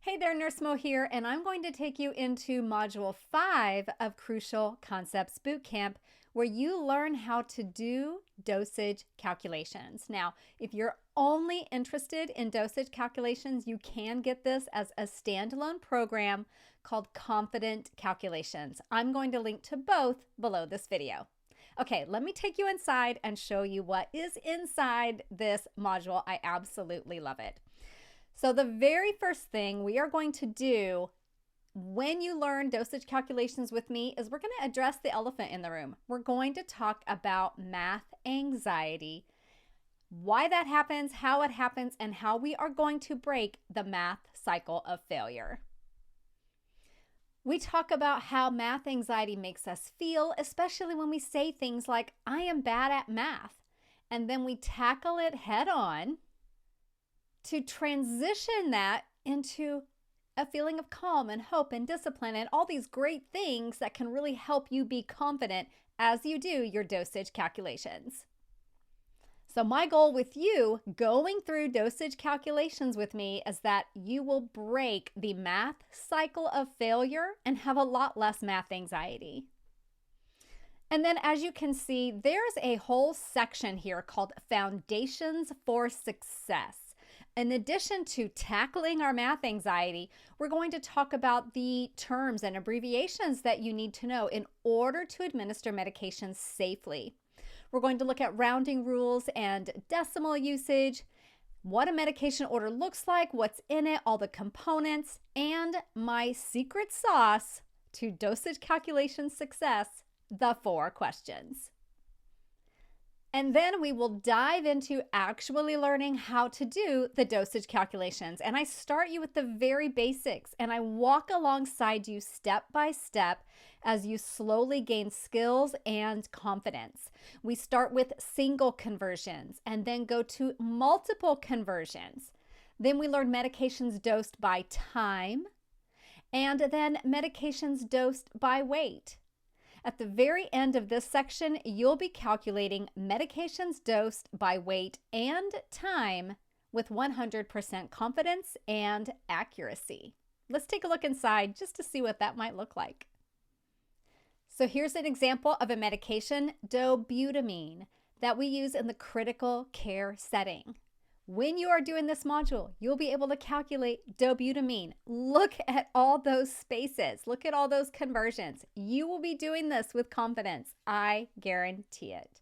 Hey there, Nurse Mo here, and I'm going to take you into Module 5 of Crucial Concepts Bootcamp, where you learn how to do dosage calculations. Now, if you're only interested in dosage calculations, you can get this as a standalone program called Confident Calculations. I'm going to link to both below this video. Okay, let me take you inside and show you what is inside this module. I absolutely love it. So the very first thing we are going to do when you learn dosage calculations with me is we're going to address the elephant in the room. We're going to talk about math anxiety, why that happens, how it happens, and how we are going to break the math cycle of failure. We talk about how math anxiety makes us feel, especially when we say things like, I am bad at math, and then we tackle it head on to transition that into a feeling of calm and hope and discipline and all these great things that can really help you be confident as you do your dosage calculations. So my goal with you going through dosage calculations with me is that you will break the math cycle of failure and have a lot less math anxiety. And then as you can see, there's a whole section here called Foundations for Success. In addition to tackling our math anxiety, we're going to talk about the terms and abbreviations that you need to know in order to administer medications safely. We're going to look at rounding rules and decimal usage, what a medication order looks like, what's in it, all the components, and my secret sauce to dosage calculation success, the 4 questions. And then we will dive into actually learning how to do the dosage calculations. And I start you with the very basics and I walk alongside you step by step as you slowly gain skills and confidence. We start with single conversions and then go to multiple conversions. Then we learn medications dosed by time and then medications dosed by weight. At the very end of this section, you'll be calculating medications dosed by weight and time with 100% confidence and accuracy. Let's take a look inside just to see what that might look like. So here's an example of a medication, dobutamine, that we use in the critical care setting. When you are doing this module, you'll be able to calculate dobutamine. Look at all those spaces. Look at all those conversions. You will be doing this with confidence. I guarantee it.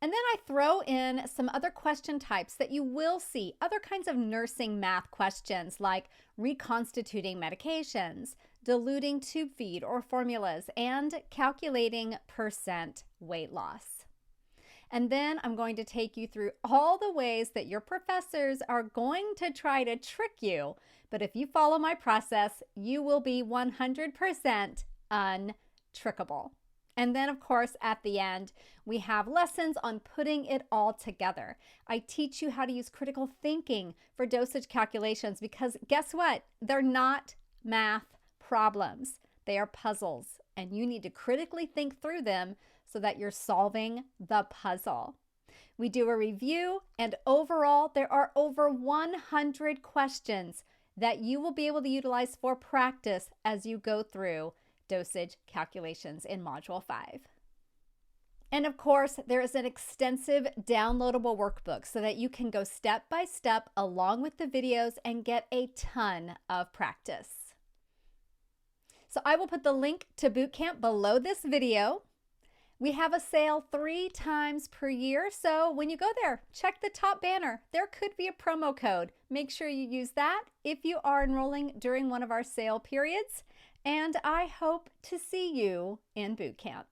And then I throw in some other question types that you will see, other kinds of nursing math questions like reconstituting medications, diluting tube feed or formulas, and calculating percent weight loss. And then I'm going to take you through all the ways that your professors are going to try to trick you. But if you follow my process, you will be 100% untrickable. And then, of course, at the end, we have lessons on putting it all together. I teach you how to use critical thinking for dosage calculations because guess what? They're not math problems. They are puzzles, and you need to critically think through them so that you're solving the puzzle. We do a review, and overall, there are over 100 questions that you will be able to utilize for practice as you go through dosage calculations in Module 5. And of course, there is an extensive downloadable workbook so that you can go step by step along with the videos and get a ton of practice. So I will put the link to Bootcamp below this video. We have a sale 3 times per year, so when you go there, check the top banner. There could be a promo code. Make sure you use that if you are enrolling during one of our sale periods, and I hope to see you in Bootcamp.